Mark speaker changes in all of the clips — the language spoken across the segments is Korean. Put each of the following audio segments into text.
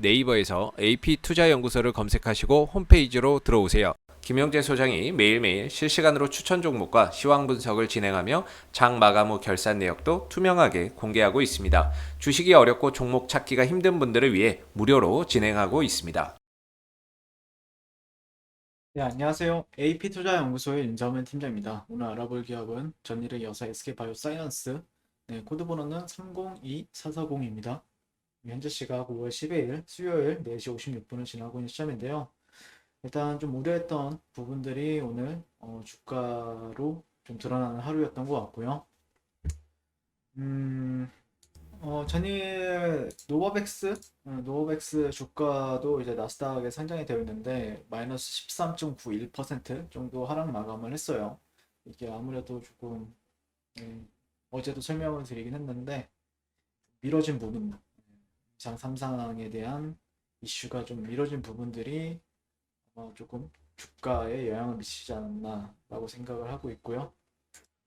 Speaker 1: 네이버에서 AP투자연구소를 검색하시고 홈페이지로 들어오세요. 김영재 소장이 매일매일 실시간으로 추천 종목과 시황 분석을 진행하며 장 마감 후 결산 내역도 투명하게 공개하고 있습니다. 주식이 어렵고 종목 찾기가 힘든 분들을 위해 무료로 진행하고 있습니다.
Speaker 2: 네, 안녕하세요. AP투자연구소의 윤정은 팀장입니다. 오늘 알아볼 기업은 전일의 여사 SK바이오사이언스, 네, 코드번호는 302440입니다. 현재 시각 5월 12일 수요일 4시 56분을 지나고 있는 시점인데요. 일단 좀 우려했던 부분들이 오늘 주가로 좀 드러나는 하루였던 것 같고요. 전일 노버백스 주가도 이제 나스닥에 상장이 되어 있는데 마이너스 13.91% 정도 하락 마감을 했어요. 이게 아무래도 조금 어제도 설명을 드리긴 했는데 미뤄진 부분, 장 3상에 대한 이슈가 좀 미뤄진 부분들이 조금 주가에 영향을 미치지 않았나라고 생각을 하고 있고요.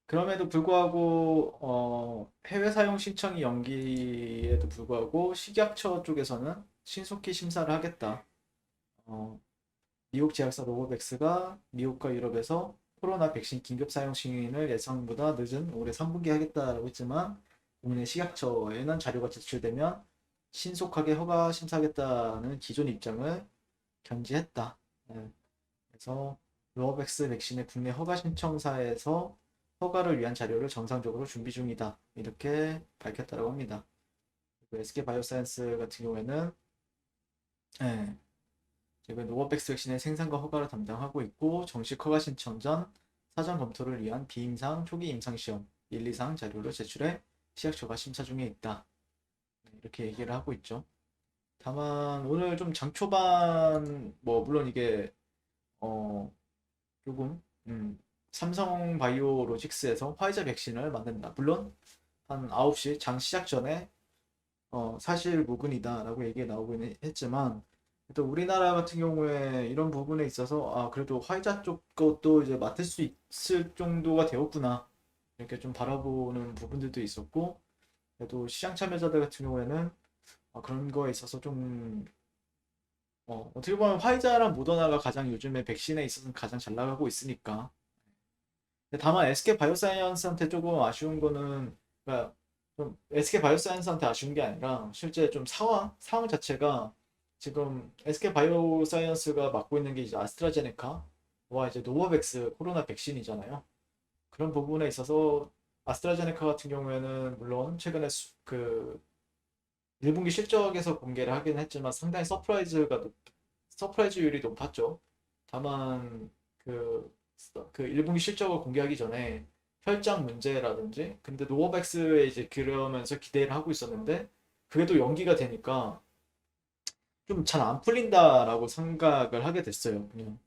Speaker 2: 그럼에도 불구하고 해외 사용 신청이 연기에도 불구하고 식약처 쪽에서는 신속히 심사를 하겠다. 어, 미국 제약사 노보백스가 미국과 유럽에서 코로나 백신 긴급 사용 승인을 예상보다 늦은 올해 3분기에 하겠다라고 했지만 국내 식약처에는 자료가 제출되면 신속하게 허가 심사하겠다는 기존 입장을 견지했다. 네. 그래서 노보백스 백신의 국내 허가 신청사에서 허가를 위한 자료를 정상적으로 준비 중이다. 이렇게 밝혔다고 합니다. 그리고 SK바이오사이언스 같은 경우에는 예, 지금 노버백스 백신의 생산과 허가를 담당하고 있고 정식 허가 신청 전 사전 검토를 위한 비임상 초기 임상시험 1, 2상 자료를 제출해 시약처가 심사 중에 있다. 이렇게 얘기를 하고 있죠. 다만 오늘 좀 장초반 뭐 물론 이게 어 조금 삼성 바이오로직스에서 화이자 백신을 만든다. 물론 한 9시 장 시작 전에 사실 무근이다라고 얘기가 나오긴 했지만 또 우리나라 같은 경우에 이런 부분에 있어서 그래도 화이자 쪽 것도 이제 맡을 수 있을 정도가 되었구나 이렇게 좀 바라보는 부분들도 있었고 그래도 시장 참여자들 같은 경우에는 그런 거에 있어서 좀 어떻게 보면 화이자랑 모더나가 가장 요즘에 백신에 있어서 가장 잘 나가고 있으니까 다만 SK 바이오사이언스한테 조금 아쉬운 거는 그러니까 좀 SK 바이오사이언스한테 아쉬운 게 아니라 실제 좀 상황 자체가 지금 SK 바이오사이언스가 맡고 있는 게 이제 아스트라제네카와 이제 노바백스 코로나 백신이잖아요. 그런 부분에 있어서 아스트라제네카 같은 경우에는 물론 최근에 그 1분기 실적에서 공개를 하긴 했지만 상당히 서프라이즈율이 높았죠. 다만 그, 그 1분기 실적을 공개하기 전에 혈장 문제라든지 근데 노버백스에 이제 그러면서 기대를 하고 있었는데 그게 또 연기가 되니까 좀 잘 안 풀린다라고 생각을 하게 됐어요. 그냥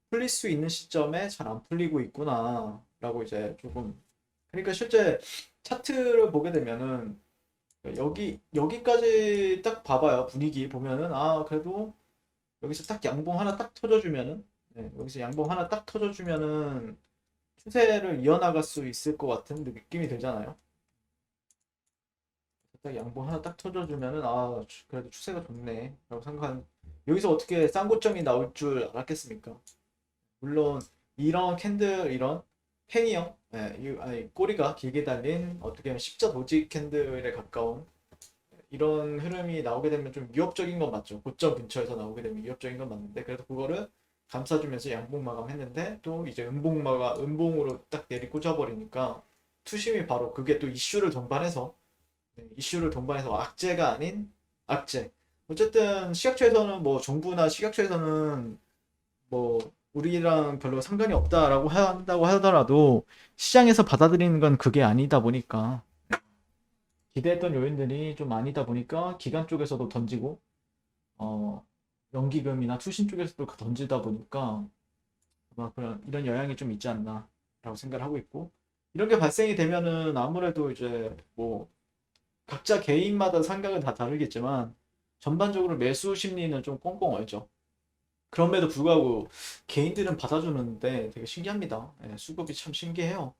Speaker 2: 풀릴 수 있는 시점에 잘 안 풀리고 있구나라고 이제 조금 그러니까 실제 차트를 보게 되면은 여기까지 딱 봐봐요. 분위기 보면은 그래도 여기서 딱 양봉 하나 딱 터져주면은 여기서 양봉 하나 딱 터져주면은 추세를 이어나갈 수 있을 것 같은 느낌이 들잖아요. 딱 양봉 하나 딱 터져주면은 그래도 추세가 좋네 라고 생각한 여기서 어떻게 쌍고점이 나올 줄 알았겠습니까? 물론 이런 캔들 이런 팽이형 꼬리가 길게 달린 어떻게 보면 십자 도직 캔들에 가까운 이런 흐름이 나오게 되면 좀 위협적인 건 맞죠. 고점 근처에서 나오게 되면 위협적인 건 맞는데 그래도 그거를 감싸주면서 양봉 마감했는데 또 이제 음봉으로 딱 내리 꽂아버리니까 투심이 바로 그게 또 이슈를 동반해서 악재가 아닌 악재. 어쨌든 시각처에서는 뭐 정부나 시각처에서는 뭐 우리랑 별로 상관이 없다라고 한다고 하더라도 시장에서 받아들이는 건 그게 아니다 보니까 기대했던 요인들이 좀 아니다 보니까 기관 쪽에서도 던지고 어, 연기금이나 투신 쪽에서도 던지다 보니까 아마 그런 이런 영향이 좀 있지 않나라고 생각을 하고 있고 이런 게 발생이 되면은 아무래도 이제 뭐 각자 개인마다 생각은 다 다르겠지만 전반적으로 매수 심리는 좀 꽁꽁 얼죠. 그럼에도 불구하고 개인들은 받아주는데 되게 신기합니다. 수급이 참 신기해요.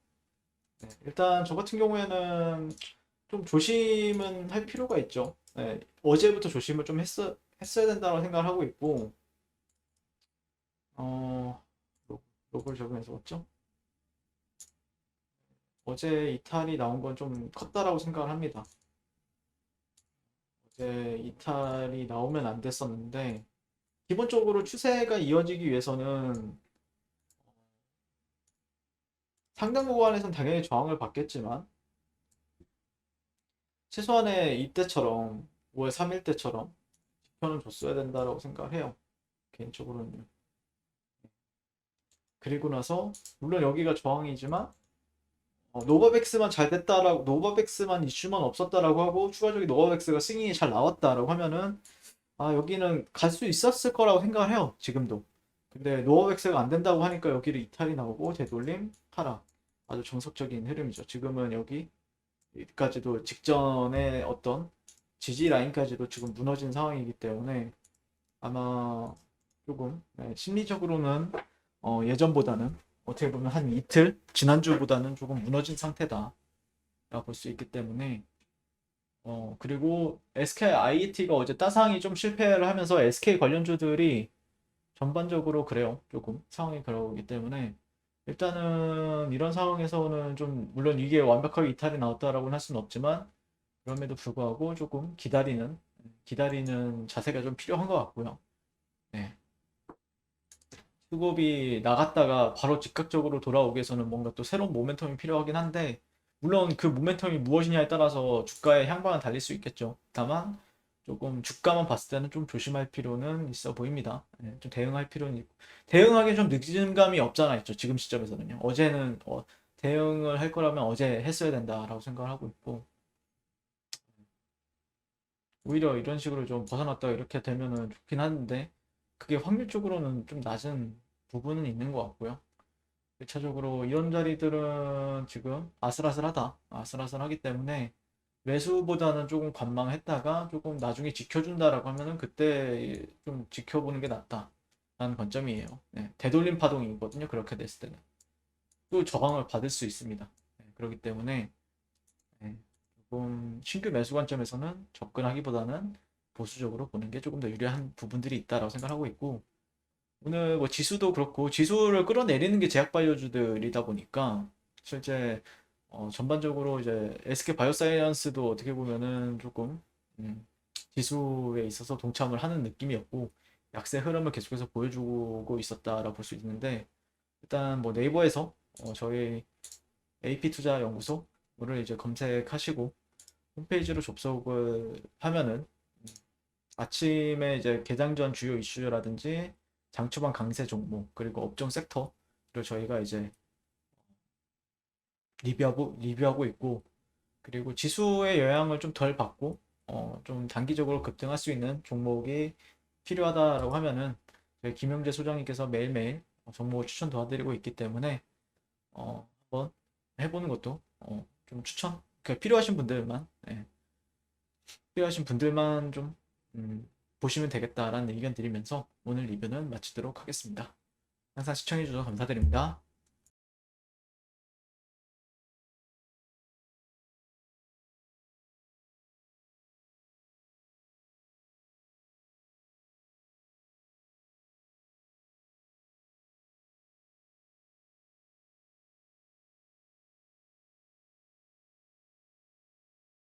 Speaker 2: 일단 저 같은 경우에는 좀 조심은 할 필요가 있죠. 네, 어제부터 조심을 좀 했어야 된다고 생각을 하고 있고, 어, 로그를 적용해서 왔죠? 어제 이탈이 나온 건 좀 컸다라고 생각을 합니다. 어제 이탈이 나오면 안 됐었는데, 기본적으로 추세가 이어지기 위해서는 상당 구간에선 당연히 저항을 받겠지만, 최소한의 이때처럼 5월 3일 때처럼 지표는 줬어야 된다라고 생각을 해요. 개인적으로는. 그리고 나서 물론 여기가 저항이지만 노바백스만 잘 됐다라고 노바백스만 이슈만 없었다라고 하고 추가적인 노바백스가 승인이 잘 나왔다라고 하면은 여기는 갈 수 있었을 거라고 생각을 해요. 지금도. 근데 노바백스가 안 된다고 하니까 여기를 이탈이 나오고 되돌림 하락. 아주 정석적인 흐름이죠. 지금은 여기까지도 직전에 어떤 지지 라인까지도 지금 무너진 상황이기 때문에 아마 조금 심리적으로는 예전보다는 어떻게 보면 한 이틀 지난주보다는 조금 무너진 상태다 볼 수 있기 때문에 그리고 SK IET가 어제 따상이 좀 실패를 하면서 SK 관련주들이 전반적으로 그래요. 조금 상황이 그러기 때문에 일단은 이런 상황에서는 좀 물론 이게 완벽하게 이탈이 나왔다라고는 할 수는 없지만 그럼에도 불구하고 조금 기다리는 자세가 좀 필요한 것 같고요. 네. 수급이 나갔다가 바로 즉각적으로 돌아오기 위해서는 뭔가 또 새로운 모멘텀이 필요하긴 한데, 물론 그 모멘텀이 무엇이냐에 따라서 주가의 향방은 달릴 수 있겠죠. 다만, 조금 주가만 봤을 때는 좀 조심할 필요는 있어 보입니다. 좀 대응할 필요는 있고. 대응하기엔 좀 늦은 감이 없잖아 있죠. 지금 시점에서는요. 어제는 대응을 할 거라면 어제 했어야 된다라고 생각을 하고 있고, 오히려 이런 식으로 좀 벗어났다가 이렇게 되면은 좋긴 한데, 그게 확률적으로는 좀 낮은 부분은 있는 것 같고요. 1차적으로 이런 자리들은 지금 아슬아슬하다. 아슬아슬하기 때문에 매수보다는 조금 관망했다가 조금 나중에 지켜준다라고 하면은 그때 좀 지켜보는 게 낫다라는 관점이에요. 네, 되돌림 파동이거든요. 그렇게 됐을 때는. 또 저항을 받을 수 있습니다. 네, 그렇기 때문에 네, 조금 신규 매수 관점에서는 접근하기보다는 보수적으로 보는 게 조금 더 유리한 부분들이 있다라고 생각하고 있고 오늘 뭐 지수도 그렇고 지수를 끌어내리는 게 제약바이오주들이다 보니까 실제 전반적으로 이제 SK 바이오사이언스도 어떻게 보면은 조금 지수에 있어서 동참을 하는 느낌이었고 약세 흐름을 계속해서 보여주고 있었다라고 볼 수 있는데 일단 뭐 네이버에서 저희 AP투자연구소를 이제 검색하시고 홈페이지로 접속을 하면은 아침에 이제 개장 전 주요 이슈라든지 장 초반 강세 종목 그리고 업종 섹터를 저희가 이제 리뷰하고 있고 그리고 지수의 영향을 좀 덜 받고 좀 단기적으로 급등할 수 있는 종목이 필요하다라고 하면은 저희 김영재 소장님께서 매일매일 종목을 추천 도와드리고 있기 때문에 한번 해보는 것도 좀 필요하신 분들만 필요하신 분들만 좀 보시면 되겠다라는 의견 드리면서 오늘 리뷰는 마치도록 하겠습니다. 항상 시청해주셔서 감사드립니다.